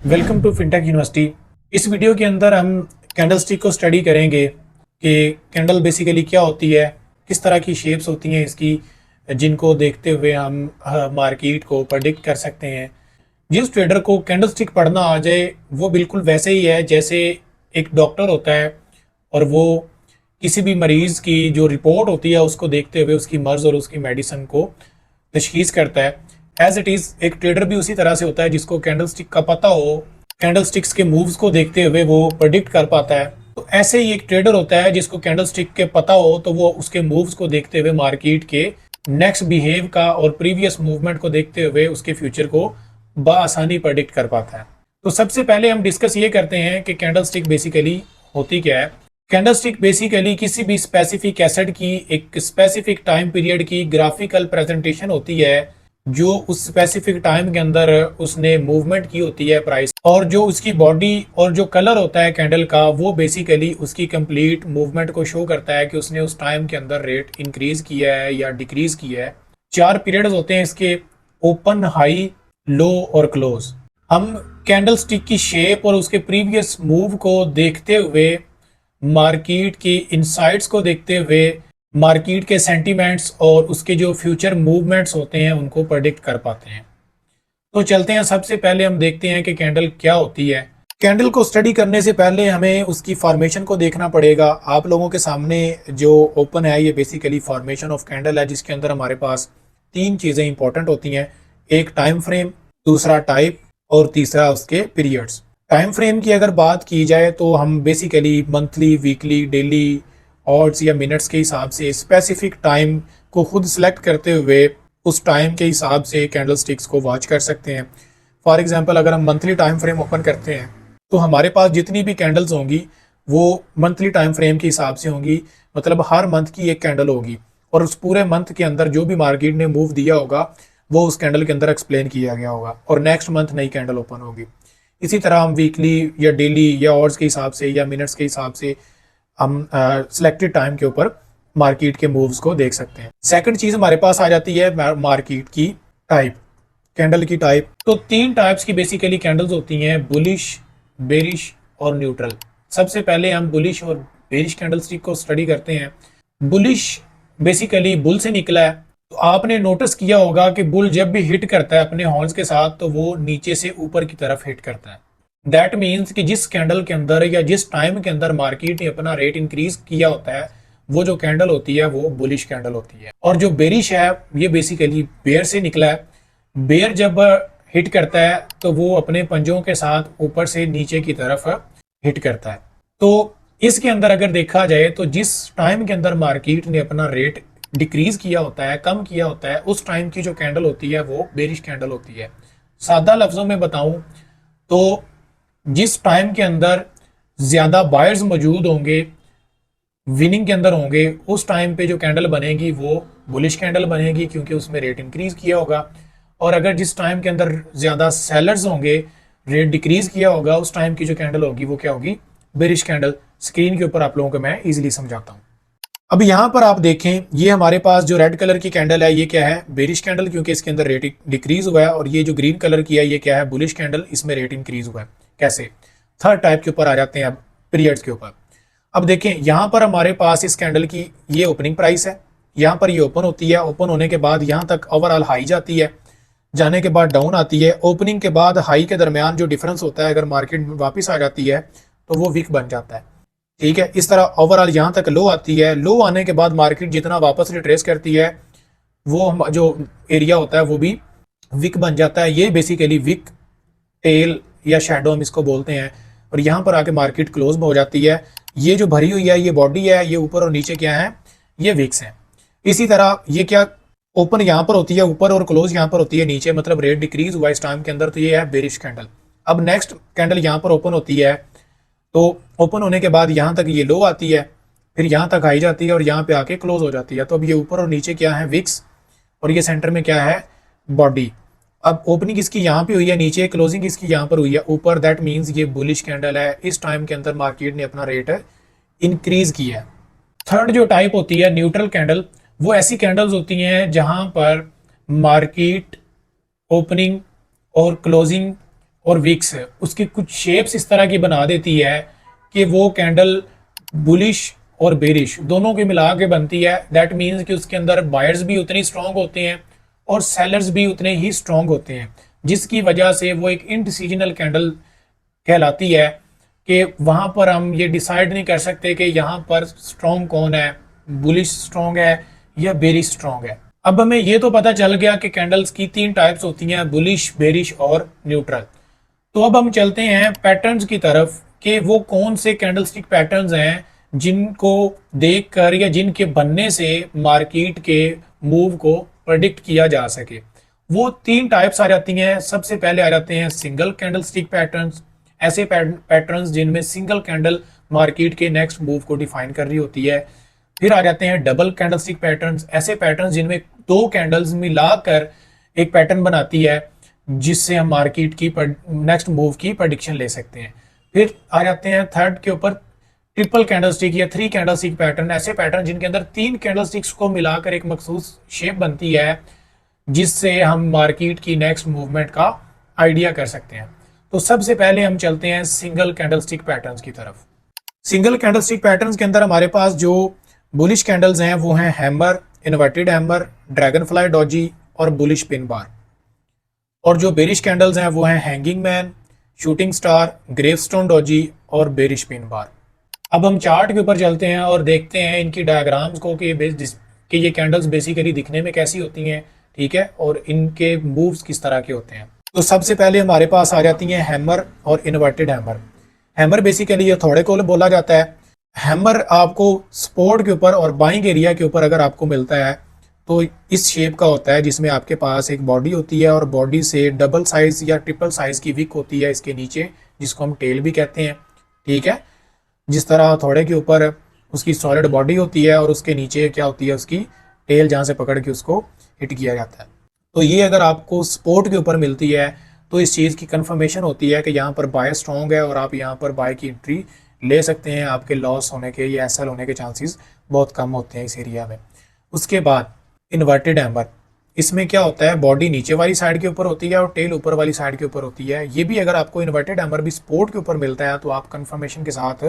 Welcome to fintech university. इस video के अंदर हम कैंडल स्टिक को स्टडी करेंगे कि कैंडल बेसिकली क्या होती है, किस तरह की शेप्स होती हैं इसकी, जिनको देखते हुए हम मार्केट को प्रेडिक्ट कर सकते हैं। जिस ट्रेडर को कैंडल स्टिक पढ़ना आ जाए वो बिल्कुल वैसे ही है जैसे एक डॉक्टर होता है और वो किसी भी मरीज़ की जो रिपोर्ट होती है उसको देखते हुए उसकी मर्ज़ और उसकी मेडिसिन को तशखीस करता है। एज इट इज़ एक ट्रेडर भी उसी तरह से होता है जिसको कैंडल स्टिक का पता हो, कैंडल स्टिक्स के मूव्स को देखते हुए वो प्रेडिक्ट कर पाता है। तो ऐसे ही एक ट्रेडर होता है जिसको कैंडल स्टिक के पता हो तो वो उसके मूव्स को देखते हुए मार्केट के नेक्स्ट बिहेव का और प्रीवियस मूवमेंट को देखते हुए उसके फ्यूचर को बआसानी प्रेडिक्ट कर पाता है। तो सबसे पहले हम डिस्कस ये करते हैं कि कैंडल स्टिक बेसिकली होती क्या है। कैंडल स्टिक बेसिकली किसी भी स्पेसिफिक एसेट की एक स्पेसिफिक टाइम पीरियड की ग्राफिकल प्रेजेंटेशन होती है जो उस स्पेसिफिक टाइम के अंदर उसने मूवमेंट की होती है प्राइस, और जो उसकी बॉडी और जो कलर होता है कैंडल का वो बेसिकली उसकी कंप्लीट मूवमेंट को शो करता है कि उसने उस टाइम के अंदर रेट इंक्रीज किया है या डिक्रीज किया है। 4 पीरियड्स होते हैं इसके, ओपन, हाई, लो और क्लोज। हम कैंडल स्टिक की शेप और उसके प्रीवियस मूव को देखते हुए, मार्केट की इनसाइट्स को देखते हुए, मार्केट के सेंटीमेंट्स और उसके जो फ्यूचर मूवमेंट्स होते हैं उनको प्रेडिक्ट कर पाते हैं। तो चलते हैं, सबसे पहले हम देखते हैं कि कैंडल क्या होती है। कैंडल को स्टडी करने से पहले हमें उसकी फॉर्मेशन को देखना पड़ेगा। आप लोगों के सामने जो ओपन है ये बेसिकली फॉर्मेशन ऑफ कैंडल है जिसके अंदर हमारे पास 3 चीज़ें इंपॉर्टेंट होती हैं। एक टाइम फ्रेम, दूसरा टाइप और तीसरा उसके पीरियड्स। टाइम फ्रेम की अगर बात की जाए तो हम basically monthly, weekly, daily, odds या मिनट्स के हिसाब से स्पेसिफिक टाइम को खुद सेलेक्ट करते हुए उस टाइम के हिसाब से कैंडल स्टिक्स को वॉच कर सकते हैं। फॉर एग्जांपल अगर हम मंथली टाइम फ्रेम ओपन करते हैं तो हमारे पास जितनी भी कैंडल्स होंगी वो मंथली टाइम फ्रेम के हिसाब से होंगी, मतलब हर मंथ की एक कैंडल होगी और उस पूरे मंथ के अंदर जो भी मार्केट ने मूव दिया होगा वो उस कैंडल के अंदर एक्सप्लेन किया गया होगा और नेक्स्ट मंथ नई कैंडल ओपन होगी। इसी तरह हम वीकली या डेली या आवर्स के हिसाब से या मिनट्स के हिसाब से हम सिलेक्टेड टाइम के ऊपर मार्केट के मूव्स को देख सकते हैं। सेकंड चीज हमारे पास आ जाती है मार्केट की टाइप, कैंडल की टाइप। तो 3 टाइप्स की बेसिकली कैंडल्स होती हैं, बुलिश, बेरिश और न्यूट्रल। सबसे पहले हम बुलिश और बेरिश कैंडल स्टिक को स्टडी करते हैं। बुलिश बेसिकली बुल से निकला है। तो आपने नोटिस किया होगा कि बुल जब भी हिट करता है अपने हॉर्न्स के साथ तो वो नीचे से ऊपर की तरफ हिट करता है। दैट मीन्स कि जिस कैंडल के अंदर या जिस टाइम के अंदर मार्केट ने अपना रेट इंक्रीज किया होता है वो जो कैंडल होती है वो बुलिश कैंडल होती है। और जो बेरिश है ये बेसिकली बेयर से निकला है। बेयर जब हिट करता है तो वो अपने पंजों के साथ ऊपर से नीचे की तरफ हिट करता है। तो इसके अंदर अगर देखा जाए तो जिस टाइम के अंदर मार्केट ने अपना रेट डिक्रीज किया होता है, कम किया होता है, उस टाइम की जो कैंडल होती है वो बेरिश कैंडल होती है। सादा लफ्जों में बताऊं तो जिस टाइम के अंदर ज्यादा बायर्स मौजूद होंगे, विनिंग के अंदर होंगे, उस टाइम पे जो कैंडल बनेगी वो बुलिश कैंडल बनेगी क्योंकि उसमें रेट इंक्रीज किया होगा। और अगर जिस टाइम के अंदर ज्यादा सेलर्स होंगे, रेट डिक्रीज किया होगा, उस टाइम की जो कैंडल होगी वो क्या होगी, बेरिश कैंडल। स्क्रीन के ऊपर आप लोगों को मैं इजीली समझाता हूँ। अब यहाँ पर आप देखें ये हमारे पास जो रेड कलर की कैंडल है ये क्या है, बेरिश कैंडल, क्योंकि इसके अंदर रेट डिक्रीज हुआ है। और ये जो ग्रीन कलर की है ये क्या है, बुलिश कैंडल, इसमें रेट इंक्रीज हुआ है। कैसे? थर्ड टाइप के ऊपर आ जाते हैं अब, पीरियड्स के ऊपर। अब देखें यहाँ पर हमारे पास इस कैंडल की ये ओपनिंग प्राइस है, यहाँ पर ये ओपन होती है, ओपन होने के बाद यहाँ तक ओवरऑल हाई जाती है, जाने के बाद डाउन आती है। ओपनिंग के बाद हाई के दरमियान जो डिफरेंस होता है अगर मार्केट वापस आ जाती है तो वो वीक बन जाता है। ठीक है, इस तरह ओवरऑल यहाँ तक लो आती है। लो आने के बाद मार्केट जितना वापस रिट्रेस करती है वो जो एरिया होता है वो भी विक बन जाता है। ये बेसिकली विक टेल या शैडो हम इसको बोलते हैं। और यहाँ पर आके मार्केट क्लोज में हो जाती है। ये जो भरी हुई है ये बॉडी है, ये ऊपर और नीचे क्या है, ये विक्स है। इसी तरह ये क्या, ओपन यहाँ पर होती है ऊपर और क्लोज यहाँ पर होती है नीचे, मतलब रेट डिक्रीज हुआ इस टाइम के अंदर, तो ये है बेरिश कैंडल। अब नेक्स्ट कैंडल यहाँ पर ओपन होती है, तो ओपन होने के बाद यहाँ तक ये लो आती है, फिर यहाँ तक हाई जाती है और यहाँ पे आके क्लोज हो जाती है। तो अब ये ऊपर और नीचे क्या है, विक्स, और ये सेंटर में क्या है, बॉडी। अब ओपनिंग इसकी यहाँ पे हुई है नीचे, क्लोजिंग इसकी यहाँ पर हुई है ऊपर। दैट मीन्स ये बुलिश कैंडल है। इस टाइम के अंदर मार्केट ने अपना रेट इंक्रीज किया है। थर्ड जो टाइप होती है न्यूट्रल कैंडल, वो ऐसी कैंडल्स होती हैं जहां पर मार्केट ओपनिंग और क्लोजिंग और विक्स उसकी कुछ शेप्स इस तरह की बना देती है कि वो कैंडल बुलिश और बेरिश दोनों की मिला के बनती है। दैट मीन्स कि उसके अंदर बायर्स भी उतने स्ट्रांग होते हैं और सेलर्स भी उतने ही स्ट्रांग होते हैं, जिसकी वजह से वो एक इनडिसीजनल कैंडल कहलाती है कि वहां पर हम ये डिसाइड नहीं कर सकते कि यहाँ पर स्ट्रांग कौन है, बुलिश स्ट्रांग है या बेरिश स्ट्रांग है। अब हमें ये तो पता चल गया कि कैंडल्स की 3 टाइप्स होती हैं, बुलिश, बेरिश और न्यूट्रल। तो अब हम चलते हैं पैटर्न्स की तरफ कि वो कौन से कैंडलस्टिक पैटर्न्स हैं जिनको देखकर या जिनके बनने से मार्केट के मूव को प्रेडिक्ट किया जा सके। वो 3 टाइप्स आ जाती हैं। सबसे पहले आ जाते हैं सिंगल कैंडलस्टिक पैटर्न्स, ऐसे पैटर्न्स जिनमें सिंगल कैंडल मार्केट के नेक्स्ट मूव को डिफाइन कर रही होती है। फिर आ जाते हैं डबल कैंडलस्टिक पैटर्न्स, ऐसे पैटर्न्स जिनमें 2 कैंडल्स मिलाकर एक पैटर्न बनाती है जिससे हम मार्केट की नेक्स्ट मूव की प्रेडिक्शन ले सकते हैं। फिर आ जाते हैं थर्ड के ऊपर ट्रिपल कैंडलस्टिक या 3 कैंडलस्टिक पैटर्न, ऐसे पैटर्न जिनके अंदर 3 कैंडलस्टिक्स को मिलाकर एक मखसूस शेप बनती है जिससे हम मार्केट की नेक्स्ट मूवमेंट का आइडिया कर सकते हैं। तो सबसे पहले हम चलते हैं सिंगल कैंडलस्टिक पैटर्न्स की तरफ। सिंगल कैंडलस्टिक पैटर्न्स के अंदर हमारे पास जो बुलिश कैंडल्स हैं वो हैं hammer, inverted hammer, dragon fly Doge और बुलिश पिन बार। और जो बेरिश कैंडल्स हैं वो हैं hanging man, shooting star, gravestone Doge और बेरिश पिन बार। अब हम चार्ट के ऊपर चलते हैं और देखते हैं इनकी डायग्राम्स को कि ये कैंडल्स बेसिकली दिखने में कैसी होती हैं, ठीक है, और इनके मूव्स किस तरह के होते हैं। तो सबसे पहले हमारे पास आ जाती हैं हैमर और इन्वर्टेड हैमर। हैमर बेसिकली ये थोड़े को बोला जाता है। हैमर आपको सपोर्ट के ऊपर और बाइंग एरिया के ऊपर अगर आपको मिलता है तो इस शेप का होता है जिसमें आपके पास एक बॉडी होती है और बॉडी से डबल साइज या ट्रिपल साइज की विक होती है इसके नीचे, जिसको हम टेल भी कहते हैं, ठीक है। जिस तरह थोड़े के ऊपर उसकी सॉलिड बॉडी होती है और उसके नीचे क्या होती है उसकी टेल, जहाँ से पकड़ के उसको हिट किया जाता है। तो ये अगर आपको सपोर्ट के ऊपर मिलती है तो इस चीज़ की कंफर्मेशन होती है कि यहाँ पर बाय स्ट्रॉन्ग है और आप यहाँ पर बाय की एंट्री ले सकते हैं। आपके लॉस होने के या एसएल होने के चांसेस बहुत कम होते हैं इस एरिया में। उसके बाद इन्वर्टेड हैमर, इसमें क्या होता है बॉडी नीचे वाली साइड के ऊपर होती है और टेल ऊपर वाली साइड के ऊपर होती है। ये भी अगर आपको इन्वर्टेड हैमर भी सपोर्ट के ऊपर मिलता है तो आप कंफर्मेशन के साथ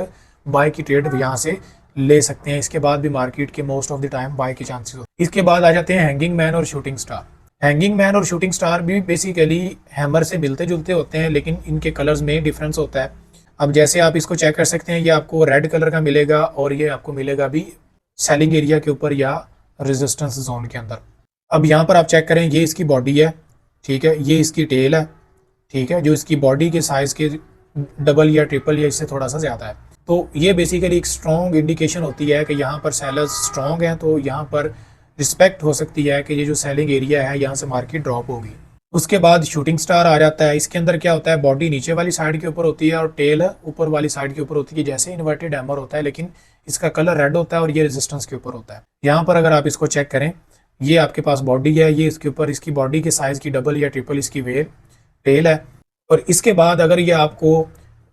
बाय की ट्रेड यहाँ से ले सकते हैं। इसके बाद भी मार्केट के most of the time buy के चांसेस होते हैं। इसके बाद आ जाते हैं हैंगिंग मैन और शूटिंग स्टार। हैंगिंग मैन और शूटिंग स्टार भी बेसिकली हैमर से मिलते जुलते होते हैं लेकिन इनके कलर्स में डिफरेंस होता है। अब जैसे आप इसको चेक कर सकते हैं, ये आपको रेड कलर का मिलेगा और ये आपको मिलेगा भी सेलिंग एरिया के ऊपर या रेजिस्टेंस जोन के अंदर। अब यहाँ पर आप चेक करें, ये इसकी बॉडी है, ठीक है, ये इसकी टेल है, ठीक है, जो इसकी बॉडी के साइज के डबल या ट्रिपल या इससे थोड़ा सा ज़्यादा है। तो ये बेसिकली एक स्ट्रॉन्ग इंडिकेशन होती है कि यहाँ पर सेलर्स स्ट्रॉन्ग हैं, तो यहाँ पर रिस्पेक्ट हो सकती है कि ये जो सेलिंग एरिया है यहाँ से मार्केट ड्रॉप होगी। उसके बाद शूटिंग स्टार आ जाता है। इसके अंदर क्या होता है, बॉडी नीचे वाली साइड के ऊपर होती है और टेल ऊपर वाली साइड के ऊपर होती है, जैसे इन्वर्टेड हैमर होता है, लेकिन इसका कलर रेड होता है और ये रेजिस्टेंस के ऊपर होता है। यहाँ पर अगर आप इसको चेक करें, ये आपके पास बॉडी है, ये इसके ऊपर इसकी बॉडी के साइज की डबल या ट्रिपल इसकी टेल है। और इसके बाद अगर ये आपको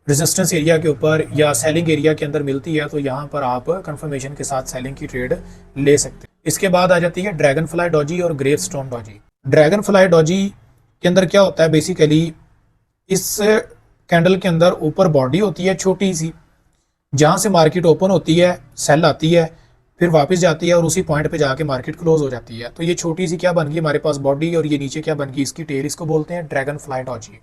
रेजिस्टेंस एरिया के ऊपर या सेलिंग एरिया के अंदर मिलती है तो यहाँ पर आप कंफर्मेशन के साथ सेलिंग की ट्रेड ले सकते हैं। इसके बाद आ जाती है ड्रैगन फ्लाई डॉजी और gravestone Doge. Dragon fly Doge के अंदर क्या होता है, बेसिकली इस कैंडल के अंदर ऊपर बॉडी होती है छोटी सी, जहाँ से मार्केट ओपन होती है, सेल आती है, फिर वापस जाती है और उसी पॉइंट पे जाके मार्केट क्लोज हो जाती है। तो ये छोटी सी क्या बन गई हमारे पास बॉडी और ये नीचे क्या बन गई इसकी टेल, इसको बोलते हैं ड्रैगन फ्लाई डॉजी।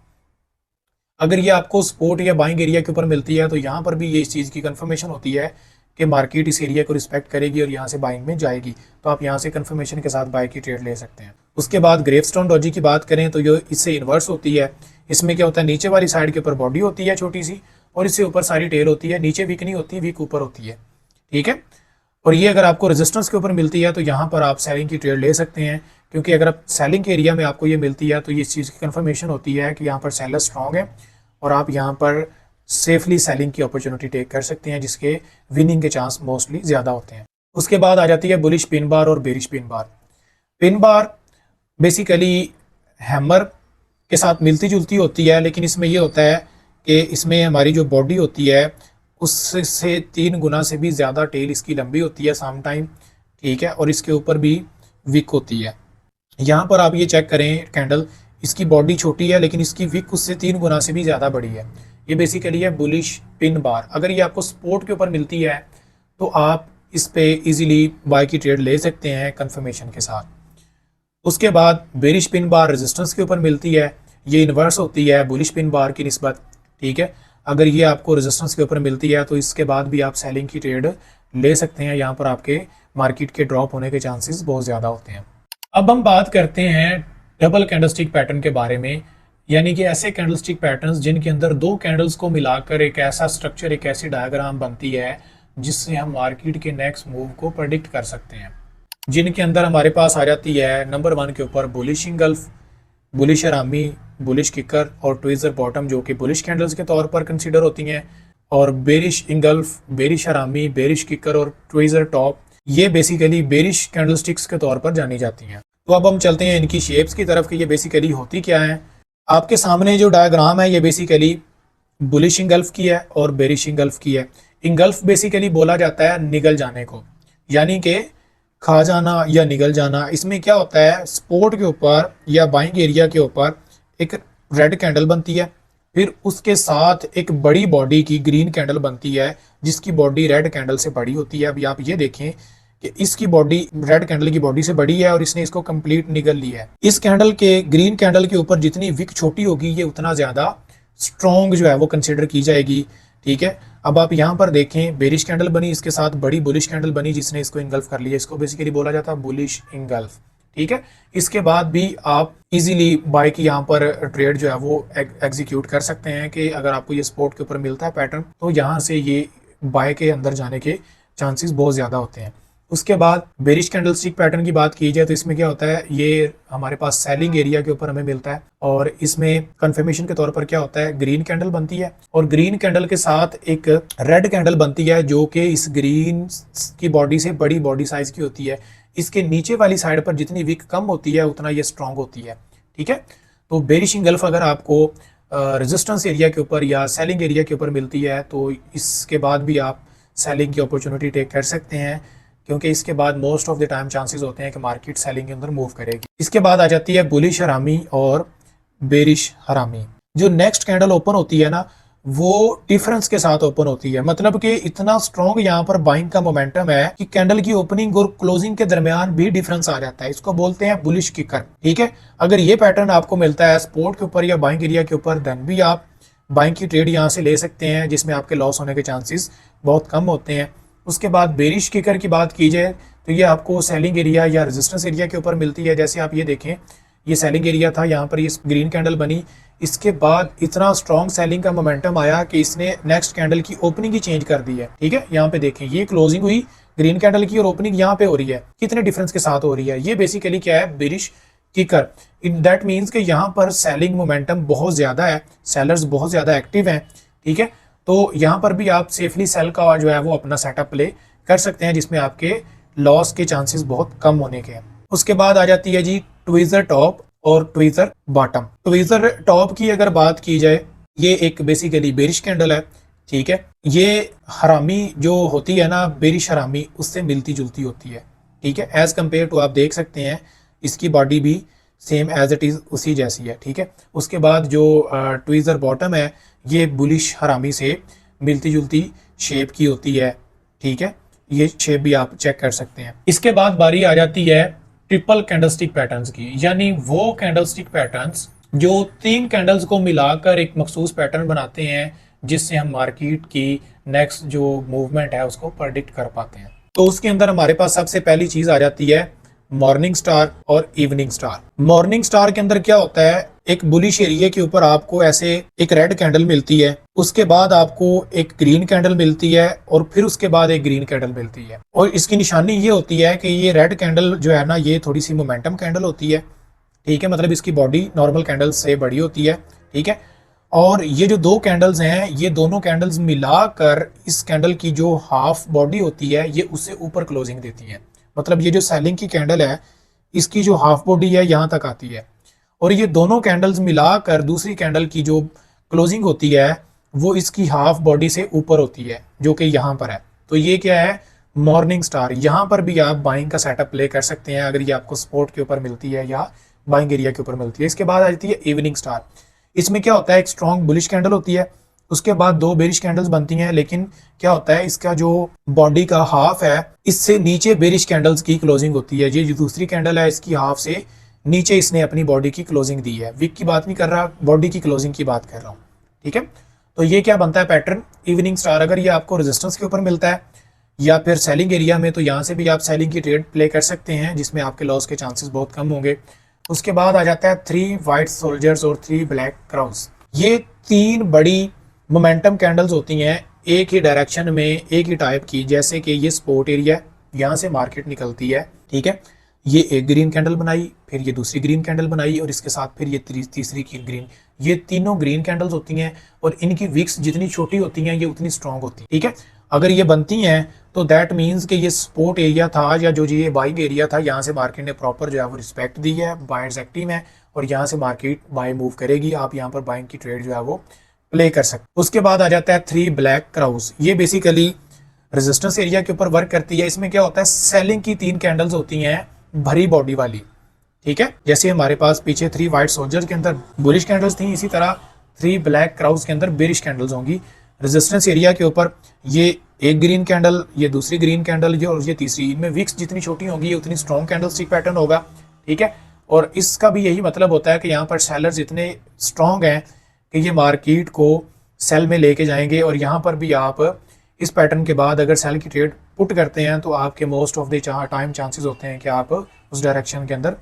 अगर ये आपको सपोर्ट या बाइंग एरिया के ऊपर मिलती है तो यहाँ पर भी ये इस चीज़ की कंफर्मेशन होती है कि मार्केट इस एरिया को रिस्पेक्ट करेगी और यहाँ से बाइंग में जाएगी, तो आप यहाँ से कंफर्मेशन के साथ बाय की ट्रेड ले सकते हैं। उसके बाद ग्रेवस्टोन डॉजी की बात करें तो ये इससे इन्वर्स होती है। इसमें क्या होता है, नीचे वाली साइड के ऊपर बॉडी होती है छोटी सी और इससे ऊपर सारी टेल होती है, नीचे वीक नहीं होती, वीक ऊपर होती है, ठीक है। और ये अगर आपको रेजिस्टेंस के ऊपर मिलती है तो यहाँ पर आप सेलिंग की ट्रेड ले सकते हैं, क्योंकि अगर आप सेलिंग के एरिया में आपको ये मिलती है तो ये इस चीज़ की कंफर्मेशन होती है कि यहाँ पर सेलर स्ट्रॉन्ग है और आप यहाँ पर सेफली सेलिंग की अपॉर्चुनिटी टेक कर सकते हैं, जिसके विनिंग के चांस मोस्टली ज़्यादा होते हैं। उसके बाद आ जाती है बुलिश पिन बार और bearish pin bar. Pin bar basically hammer के साथ मिलती जुलती होती है, लेकिन इसमें ये होता है कि इसमें हमारी जो बॉडी होती है उससे 3 गुना से भी ज़्यादा टेल इसकी लंबी होती है सम टाइम, ठीक है, और इसके ऊपर भी विक होती है। यहाँ पर आप ये चेक करें कैंडल, इसकी बॉडी छोटी है लेकिन इसकी विक उससे 3 गुना से भी ज़्यादा बड़ी है। ये बेसिकली है बुलिश पिन बार। अगर ये आपको सपोर्ट के ऊपर मिलती है तो आप इस पे इजीली बाय की ट्रेड ले सकते हैं कंफर्मेशन के साथ। उसके बाद बेरिश पिन बार रेजिस्टेंस के ऊपर मिलती है, ये इन्वर्स होती है बुलिश पिन बार की निस्बत, ठीक है। अगर ये आपको रेजिस्टेंस के ऊपर मिलती है तो इसके बाद भी आप सेलिंग की ट्रेड ले सकते हैं। यहाँ पर आपके मार्केट के ड्रॉप होने के चांसेस बहुत ज़्यादा होते हैं। अब हम बात करते हैं डबल कैंडलस्टिक पैटर्न के बारे में, यानी कि ऐसे कैंडलस्टिक पैटर्न्स जिनके अंदर 2 कैंडल्स को मिलाकर एक ऐसा स्ट्रक्चर, एक ऐसी डायग्राम बनती है जिससे हम मार्केट के नेक्स्ट मूव को प्रेडिक्ट कर सकते हैं। जिनके अंदर हमारे पास आ जाती है नंबर 1 के ऊपर बुलिश इंगल्फ, बुलिश हरामी, बुलिश किकर और ट्विज़र बॉटम, जो कि बुलिश कैंडल्स के तौर पर कंसीडर होती हैं, और बेरिश इंगल्फ, बेरिश हरामी, बेरिश किकर और ट्विज़र टॉप, ये बेसिकली बेरिश कैंडलस्टिक्स के तौर पर जानी जाती हैं। तो अब हम चलते हैं इनकी शेप्स की तरफ कि ये बेसिकली होती क्या है। आपके सामने जो डायग्राम है ये बेसिकली बुलिश इंगल्फ की है और बेरिश इंगल्फ की है। इंगल्फ बेसिकली बोला जाता है निगल जाने को, यानी कि खा जाना या निगल जाना। इसमें क्या होता है, सपोर्ट के ऊपर या बाइंग एरिया के ऊपर एक रेड कैंडल बनती है, फिर उसके साथ एक बड़ी बॉडी की ग्रीन कैंडल बनती है जिसकी बॉडी रेड कैंडल से बड़ी होती है। अभी आप ये देखें कि इसकी बॉडी रेड कैंडल की बॉडी से बड़ी है और इसने इसको कंप्लीट निगल लिया है। इस कैंडल के ग्रीन कैंडल के ऊपर जितनी विक छोटी होगी ये उतना ज़्यादा स्ट्रॉन्ग जो है वो कंसिडर की जाएगी, ठीक है। अब आप यहाँ पर देखें बेरिश कैंडल बनी, इसके साथ बड़ी बुलिश कैंडल बनी जिसने इसको इंगल्फ कर लिया। इसको बेसिकली बोला जाता है बुलिश इंगल्फ, ठीक है। इसके बाद भी आप इजीली बाय की यहाँ पर ट्रेड जो है वो एग्जीक्यूट कर सकते हैं कि अगर आपको ये सपोर्ट के ऊपर मिलता है पैटर्न तो यहाँ से ये बाय के अंदर जाने के चांसेस बहुत ज़्यादा होते हैं। उसके बाद बेरिश कैंडलस्टिक पैटर्न की बात की जाए तो इसमें क्या होता है, ये हमारे पास सेलिंग एरिया के ऊपर हमें मिलता है और इसमें कंफर्मेशन के तौर पर क्या होता है, ग्रीन कैंडल बनती है और ग्रीन कैंडल के साथ एक रेड कैंडल बनती है जो कि इस ग्रीन की बॉडी से बड़ी बॉडी साइज की होती है। इसके नीचे वाली साइड पर जितनी विक कम होती है उतना ये स्ट्रांग होती है, ठीक है। तो बेरिश इंगल्फ अगर आपको रेजिस्टेंस एरिया के ऊपर या सेलिंग एरिया के ऊपर मिलती है तो इसके बाद भी आप सेलिंग की अपॉर्चुनिटी टेक कर सकते हैं, क्योंकि इसके बाद most of the time chances होते हैं कि मार्केट सेलिंग के अंदर मूव करेगी। इसके बाद आ जाती है बुलिश हरामी और बेरिश हरामी। जो नेक्स्ट कैंडल ओपन होती है ना वो डिफरेंस के साथ ओपन होती है, मतलब कि इतना स्ट्रॉन्ग यहाँ पर बाइंग का मोमेंटम है कि कैंडल की ओपनिंग और क्लोजिंग के दरमियान भी डिफरेंस आ जाता है। इसको बोलते हैं बुलिश किकर, ठीक है। अगर ये पैटर्न आपको मिलता है सपोर्ट के ऊपर या बाइंग एरिया के ऊपर देन भी आप बाइंग की ट्रेड यहाँ से ले सकते हैं जिसमें आपके लॉस होने के चांसेस बहुत कम होते हैं। उसके बाद बेरिश किकर की बात की जाए तो ये आपको सेलिंग एरिया या रेजिस्टेंस एरिया के ऊपर मिलती है। जैसे आप ये देखें, ये सेलिंग एरिया था, यहाँ पर ये ग्रीन कैंडल बनी, इसके बाद इतना स्ट्रॉन्ग सेलिंग का मोमेंटम आया कि इसने नेक्स्ट कैंडल की ओपनिंग ही चेंज कर दी है, ठीक है। यहाँ पे देखें ये क्लोजिंग हुई ग्रीन कैंडल की और ओपनिंग यहाँ पे हो रही है, कितने डिफरेंस के साथ हो रही है। ये बेसिकली क्या है, bearish kicker. In that means कि यहाँ पर सेलिंग मोमेंटम बहुत ज़्यादा है, सेलर्स बहुत ज़्यादा एक्टिव हैं, ठीक है। तो यहाँ पर भी आप सेफली सेल का जो है वो अपना सेटअप प्ले कर सकते हैं जिसमें आपके लॉस के चांसेस बहुत कम होने के हैं। उसके बाद आ जाती है जी ट्विज़र टॉप और ट्विज़र बॉटम। ट्विज़र टॉप की अगर बात की जाए ये एक बेसिकली बेरिश कैंडल है, ठीक है। ये हरामी जो होती है ना, बेरिश हरामी, उससे मिलती जुलती होती है, ठीक है। एज कम्पेयर टू आप देख सकते हैं इसकी बॉडी भी सेम एज इट इज़ उसी जैसी है, ठीक है। उसके बाद जो ट्विज़र बॉटम है ये बुलिश हरामी से मिलती जुलती शेप की होती है, ठीक है। ये शेप भी आप चेक कर सकते हैं। इसके बाद बारी आ जाती है ट्रिपल कैंडलस्टिक पैटर्न्स की, यानी वो कैंडलस्टिक पैटर्न्स जो 3 कैंडल्स को मिलाकर एक मखसूस पैटर्न बनाते हैं जिससे हम मार्केट की नेक्स्ट जो मूवमेंट है उसको प्रेडिक्ट कर पाते हैं। तो उसके अंदर हमारे पास सबसे पहली चीज आ जाती है मॉर्निंग स्टार और इवनिंग स्टार। मॉर्निंग स्टार के अंदर क्या होता है, एक बुलिश एरिया के ऊपर आपको ऐसे एक रेड कैंडल मिलती है, उसके बाद आपको एक ग्रीन कैंडल मिलती है और फिर उसके बाद एक ग्रीन कैंडल मिलती है। और इसकी निशानी ये होती है कि ये रेड कैंडल जो है ना ये थोड़ी सी मोमेंटम कैंडल होती है, ठीक है। मतलब इसकी बॉडी नॉर्मल कैंडल से बड़ी होती है, ठीक है। और ये जो 2 कैंडल्स हैं ये दोनों कैंडल्स मिलाकर इस कैंडल की जो हाफ बॉडी होती है ये उससे ऊपर क्लोजिंग देती है। मतलब ये जो सेलिंग की कैंडल है इसकी जो हाफ बॉडी है यहाँ तक आती है और ये दोनों कैंडल्स मिलाकर दूसरी कैंडल की जो क्लोजिंग होती है वो इसकी हाफ बॉडी से ऊपर होती है जो कि यहाँ पर है। तो ये क्या है, मॉर्निंग स्टार। यहाँ पर भी आप बाइंग का सेटअप प्ले कर सकते हैं अगर ये आपको सपोर्ट के ऊपर मिलती है या बाइंग एरिया के ऊपर मिलती है। इसके बाद आ जाती है इवनिंग स्टार। इसमें क्या होता है, एक स्ट्रॉन्ग बुलिश कैंडल होती है, उसके बाद दो बेरिश कैंडल्स बनती हैं, लेकिन क्या होता है इसका जो बॉडी का हाफ है इससे नीचे बेरिश कैंडल्स की क्लोजिंग होती है। ये जो दूसरी कैंडल है इसकी हाफ से नीचे इसने अपनी बॉडी की क्लोजिंग दी है। विक की बात नहीं कर रहा, बॉडी की क्लोजिंग की बात कर रहा हूँ, ठीक है। तो ये क्या बनता है पैटर्न, इवनिंग स्टार। अगर ये आपको रेजिस्टेंस के ऊपर मिलता है या फिर सेलिंग एरिया में, तो यहाँ से भी आप सेलिंग की ट्रेड प्ले कर सकते हैं, जिसमें आपके लॉस के चांसेस बहुत कम होंगे। उसके बाद आ जाता है 3 वाइट सोल्जर्स और 3 ब्लैक क्राउस। ये 3 बड़ी मोमेंटम कैंडल्स होती हैं एक ही डायरेक्शन में, एक ही टाइप की। जैसे कि ये सपोर्ट एरिया, यहाँ से मार्केट निकलती है, ठीक है। ये एक ग्रीन कैंडल बनाई, फिर ये दूसरी ग्रीन कैंडल बनाई, और इसके साथ फिर ये तीसरी की ग्रीन। ये तीनों ग्रीन कैंडल्स होती हैं, और इनकी विक्स जितनी छोटी होती हैं ये उतनी स्ट्रांग होती है, ठीक है। अगर ये बनती हैं तो दैट मीन्स कि ये सपोर्ट एरिया था, या जो ये बाइंग एरिया था, यहाँ से मार्केट ने प्रॉपर जो है वो रिस्पेक्ट दी है, बायर्स एक्टिव है, और यहाँ से मार्केट बाय मूव करेगी। आप यहाँ पर बाइंग की ट्रेड जो है वो प्ले कर सकते। उसके बाद आ जाता है 3 ब्लैक क्राउस। ये बेसिकली रेजिस्टेंस एरिया के ऊपर वर्क करती है। इसमें क्या होता है, सेलिंग की 3 कैंडल्स होती हैं भरी बॉडी वाली, ठीक है। जैसे हमारे पास पीछे 3 वाइट सोल्जर के अंदर बुलिश कैंडल्स थी, इसी तरह 3 ब्लैक क्राउस के अंदर बेरिश कैंडल्स होंगी। रेजिस्टेंस एरिया के ऊपर ये एक ग्रीन कैंडल, ये दूसरी ग्रीन कैंडल, और ये तीसरी। इनमें विक्स जितनी छोटी होगी उतनी स्ट्रॉन्ग कैंडल स्टिक पैटर्न होगा, ठीक है। और इसका भी यही मतलब होता है कि यहाँ पर सेलर्स इतने स्ट्रॉन्ग हैं कि ये मार्केट को सेल में लेके जाएंगे। और यहाँ पर भी आप इस पैटर्न के बाद अगर सेल की ट्रेड पुट करते हैं तो आपके most of the time chances होते हैं कि आप उस डायरेक्शन के अंदर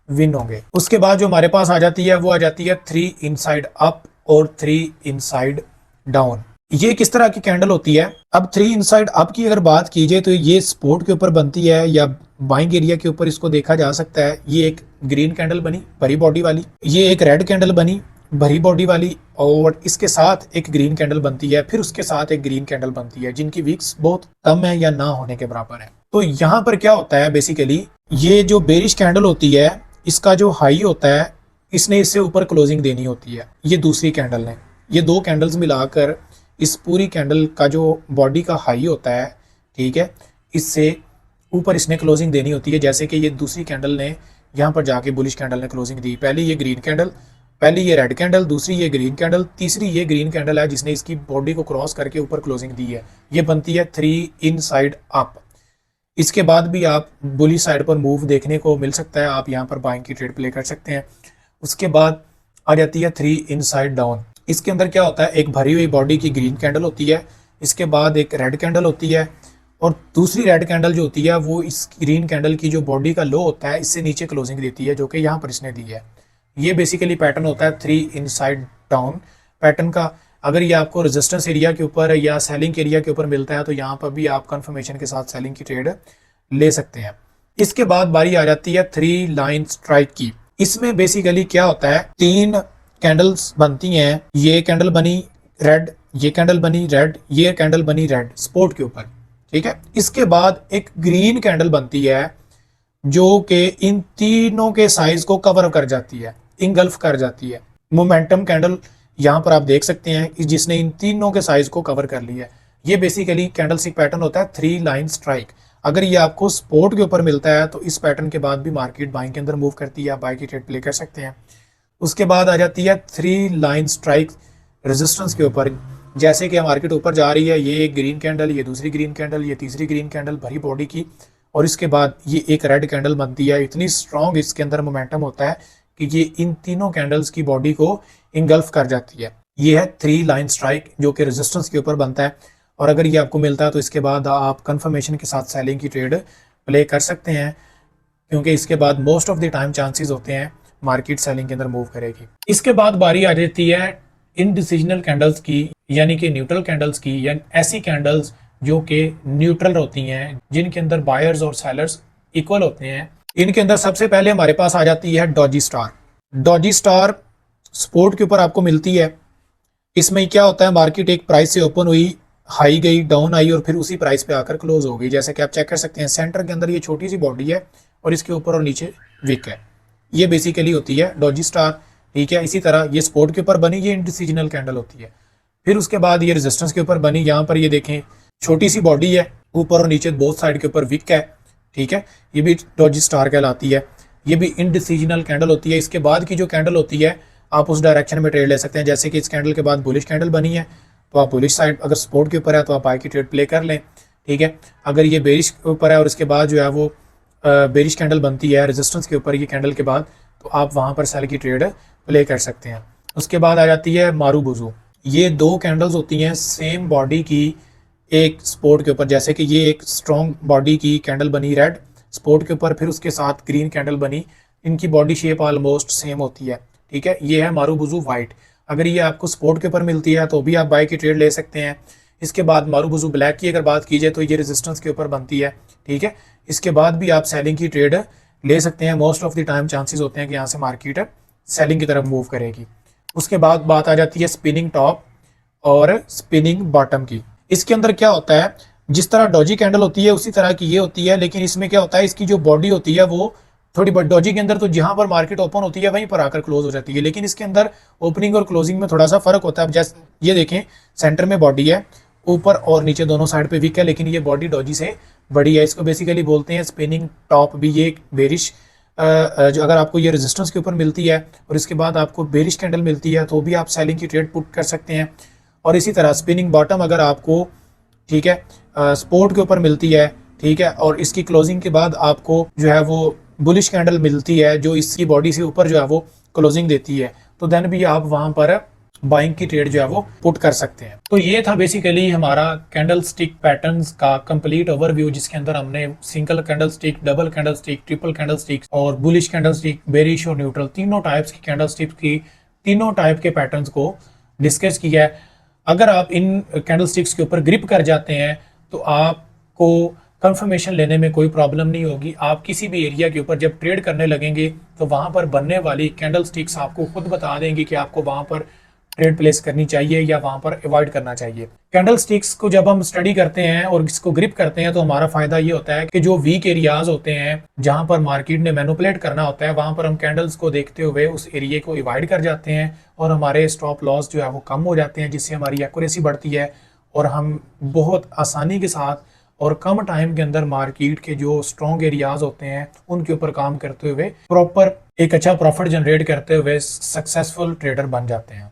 विन होंगे। उसके बाद जो हमारे पास आ जाती है वो आ जाती है 3 इनसाइड अप और 3 इनसाइड डाउन। ये किस तरह की कैंडल होती है, अब 3 इनसाइड अप की अगर बात कीजिए तो ये सपोर्ट के ऊपर बनती है या बाइंग एरिया के ऊपर इसको देखा जा सकता है। ये एक ग्रीन कैंडल बनी भरी बॉडी वाली, ये एक रेड कैंडल बनी भरी बॉडी वाली, और इसके साथ एक ग्रीन कैंडल बनती है, फिर उसके साथ एक ग्रीन कैंडल बनती है, जिनकी विक्स बहुत कम है या ना होने के बराबर है। तो यहाँ पर क्या होता है, बेसिकली ये जो बेरिश कैंडल होती है इसका जो हाई होता है इसने इससे ऊपर क्लोजिंग देनी होती है। ये दूसरी कैंडल ने, ये 2 कैंडल्स मिलाकर इस पूरी कैंडल का जो बॉडी का हाई होता है, ठीक है, इससे ऊपर इसने क्लोजिंग देनी होती है। जैसे कि ये दूसरी कैंडल ने यहाँ पर जाके बुलिश कैंडल ने क्लोजिंग दी। पहली ये ग्रीन कैंडल, पहली ये रेड कैंडल, दूसरी ये ग्रीन कैंडल, तीसरी ये ग्रीन कैंडल है जिसने इसकी बॉडी को क्रॉस करके ऊपर क्लोजिंग दी है। ये बनती है 3 इनसाइड अप। इसके बाद भी आप बुलिश साइड पर मूव देखने को मिल सकता है, आप यहाँ पर बाइंग की ट्रेड प्ले कर सकते हैं। उसके बाद आ जाती है 3 इनसाइड डाउन। इसके अंदर क्या होता है, एक भरी हुई बॉडी की ग्रीन कैंडल होती है, इसके बाद एक रेड कैंडल होती है, और दूसरी रेड कैंडल जो होती है वो इस ग्रीन कैंडल की जो बॉडी का लो होता है इससे नीचे क्लोजिंग देती है, जो कि यहाँ पर इसने दी है। ये बेसिकली पैटर्न होता है 3 इनसाइड डाउन पैटर्न का। अगर ये आपको रेजिस्टेंस एरिया के ऊपर या सेलिंग एरिया के ऊपर मिलता है तो यहाँ पर भी आप कंफर्मेशन के साथ सेलिंग की ट्रेड ले सकते हैं। इसके बाद बारी आ जाती है 3 लाइन स्ट्राइक की। इसमें बेसिकली क्या होता है, 3 कैंडल्स बनती हैं। ये कैंडल बनी रेड, ये कैंडल बनी रेड, ये कैंडल बनी रेड सपोर्ट के ऊपर, ठीक है। इसके बाद एक ग्रीन कैंडल बनती है जो कि इन तीनों के साइज को कवर कर जाती है, इंगल्फ कर जाती है। मोमेंटम कैंडल यहाँ पर आप देख सकते हैं जिसने इन तीनों के साइज को कवर कर लिया है। ये बेसिकली कैंडलस्टिक पैटर्न होता है 3 लाइन स्ट्राइक। अगर ये आपको सपोर्ट के ऊपर मिलता है तो इस पैटर्न के बाद भी मार्केट बाइंग के अंदर मूव करती है, आप बाई की ट्रेड प्ले कर सकते हैं। उसके बाद आ जाती है 3 लाइन स्ट्राइक रेजिस्टेंस के ऊपर। जैसे कि मार्केट ऊपर जा रही है, ये एक ग्रीन कैंडल, ये दूसरी ग्रीन कैंडल, ये तीसरी ग्रीन कैंडल भरी बॉडी की, और इसके बाद ये एक रेड कैंडल बनती है। इतनी स्ट्रॉन्ग इसके अंदर मोमेंटम होता है कि ये इन तीनों कैंडल्स की बॉडी को इंगल्फ कर जाती है। ये है 3 लाइन स्ट्राइक जो कि रेजिस्टेंस के ऊपर बनता है। और अगर ये आपको मिलता है तो इसके बाद आप कंफर्मेशन के साथ सेलिंग की ट्रेड प्ले कर सकते हैं, क्योंकि इसके बाद most of the time chances होते हैं मार्केट सेलिंग के अंदर मूव करेगी। इसके बाद बारी आ जाती है इनडिसिजनल कैंडल्स की, यानी कि न्यूट्रल कैंडल्स की, या ऐसी कैंडल्स जो कि न्यूट्रल होती हैं, जिनके अंदर बायर्स और सेलर्स इक्वल होते हैं। इनके अंदर सबसे पहले हमारे पास आ जाती है Doge star. Doge star support के ऊपर आपको मिलती है। इसमें क्या होता है, मार्केट एक प्राइस से ओपन हुई, हाई गई, डाउन आई, और फिर उसी प्राइस पे आकर क्लोज हो गई। जैसे कि आप चेक कर सकते हैं सेंटर के अंदर ये छोटी सी बॉडी है और इसके ऊपर और नीचे विक है। ये बेसिकली होती है डॉजी स्टार, ठीक है। इसी तरह ये सपोर्ट के ऊपर बनी, ये इंडिसिजनल कैंडल होती है। फिर उसके बाद ये रेजिस्टेंस के ऊपर बनी, यहाँ पर ये देखें छोटी सी बॉडी है, ऊपर और नीचे बोथ साइड के ऊपर विक है, ठीक है। ये भी डॉजी स्टार कहलाती है। ये भी इनडिसीजनल कैंडल होती है। इसके बाद की जो कैंडल होती है आप उस डायरेक्शन में ट्रेड ले सकते हैं। जैसे कि इस कैंडल के बाद बुलिश कैंडल बनी है तो आप बुलिश साइड, अगर सपोर्ट के ऊपर है तो आप बाय की ट्रेड प्ले कर लें, ठीक है। अगर ये बेरिश के ऊपर है और इसके बाद जो है वो बेरिश कैंडल बनती है रेजिस्टेंस के ऊपर ये कैंडल के बाद, तो आप वहाँ पर सेल की ट्रेड प्ले कर सकते हैं। उसके बाद आ जाती है मारूबुजू। ये दो कैंडल्स होती हैं सेम बॉडी की एक सपोर्ट के ऊपर। जैसे कि ये एक स्ट्रॉन्ग बॉडी की कैंडल बनी रेड सपोर्ट के ऊपर, फिर उसके साथ ग्रीन कैंडल बनी, इनकी बॉडी शेप ऑलमोस्ट सेम होती है, ठीक है। ये है मारूबुजू वाइट। अगर ये आपको सपोर्ट के ऊपर मिलती है तो भी आप बाय की ट्रेड ले सकते हैं। इसके बाद मारूबुजू ब्लैक की अगर बात की जाए तो ये रेजिस्टेंस के ऊपर बनती है, ठीक है। इसके बाद भी आप सेलिंग की ट्रेड ले सकते हैं। Most of the time chances होते हैं कि यहाँ से मार्केट सेलिंग की तरफ मूव करेगी। उसके बाद बात आ जाती है स्पिनिंग टॉप और स्पिनिंग बॉटम की। इसके अंदर क्या होता है, जिस तरह डॉजी कैंडल होती है उसी तरह की ये होती है, लेकिन इसमें क्या होता है, इसकी जो बॉडी होती है वो थोड़ी डॉजी के अंदर तो जहां पर मार्केट ओपन होती है वहीं पर आकर क्लोज हो जाती है, लेकिन इसके अंदर ओपनिंग और क्लोजिंग में थोड़ा सा फर्क होता है। जैसे ये देखें, सेंटर में बॉडी है, ऊपर और नीचे दोनों साइड पे वीक है, लेकिन ये बॉडी डॉजी से बड़ी है। इसको बेसिकली बोलते हैं स्पिनिंग टॉप भी। ये एक बेरिश जो अगर आपको ये रेजिस्टेंस के ऊपर मिलती है और इसके बाद आपको बेरिश कैंडल मिलती है तो भी आप सेलिंग की ट्रेड पुट कर सकते हैं। और इसी तरह स्पिनिंग बॉटम अगर आपको, ठीक है, सपोर्ट के ऊपर मिलती है, ठीक है, और इसकी क्लोजिंग के बाद आपको जो है वो बुलिश कैंडल मिलती है जो इसकी बॉडी से ऊपर जो है वो क्लोजिंग देती है, तो देन भी आप वहां पर बाइंग की ट्रेड जो है वो पुट कर सकते हैं। तो ये था बेसिकली हमारा कैंडल स्टिक पैटर्न्स का कंप्लीट ओवरव्यू, जिसके अंदर हमने single candle stick, double candle stick, triple candle stick और बुलिश कैंडल स्टिक, बेरिश और न्यूट्रल, तीनों टाइप्स की कैंडल स्टिक की तीनों टाइप के पैटर्न्स को डिस्कस किया है। अगर आप इन कैंडल स्टिक्स के ऊपर ग्रिप कर जाते हैं तो आपको कंफर्मेशन लेने में कोई प्रॉब्लम नहीं होगी। आप किसी भी एरिया के ऊपर जब ट्रेड करने लगेंगे तो वहां पर बनने वाली कैंडल स्टिक्स आपको खुद बता देंगे कि आपको वहां पर ट्रेड प्लेस करनी चाहिए या वहां पर अवॉइड करना चाहिए। कैंडल स्टिक्स को जब हम स्टडी करते हैं और इसको ग्रिप करते हैं तो हमारा फायदा ये होता है कि जो वीक एरियाज होते हैं जहां पर मार्केट ने मैनिपुलेट करना होता है वहां पर हम कैंडल्स को देखते हुए उस एरिया को अवॉइड कर जाते हैं और हमारे स्टॉप लॉस जो है वो कम हो जाते हैं, जिससे हमारी एक्यूरेसी बढ़ती है और हम बहुत आसानी के साथ और कम टाइम के अंदर मार्केट के जो स्ट्रॉन्ग एरियाज होते हैं उनके ऊपर काम करते हुए प्रॉपर एक अच्छा प्रॉफिट जनरेट करते हुए सक्सेसफुल ट्रेडर बन जाते हैं।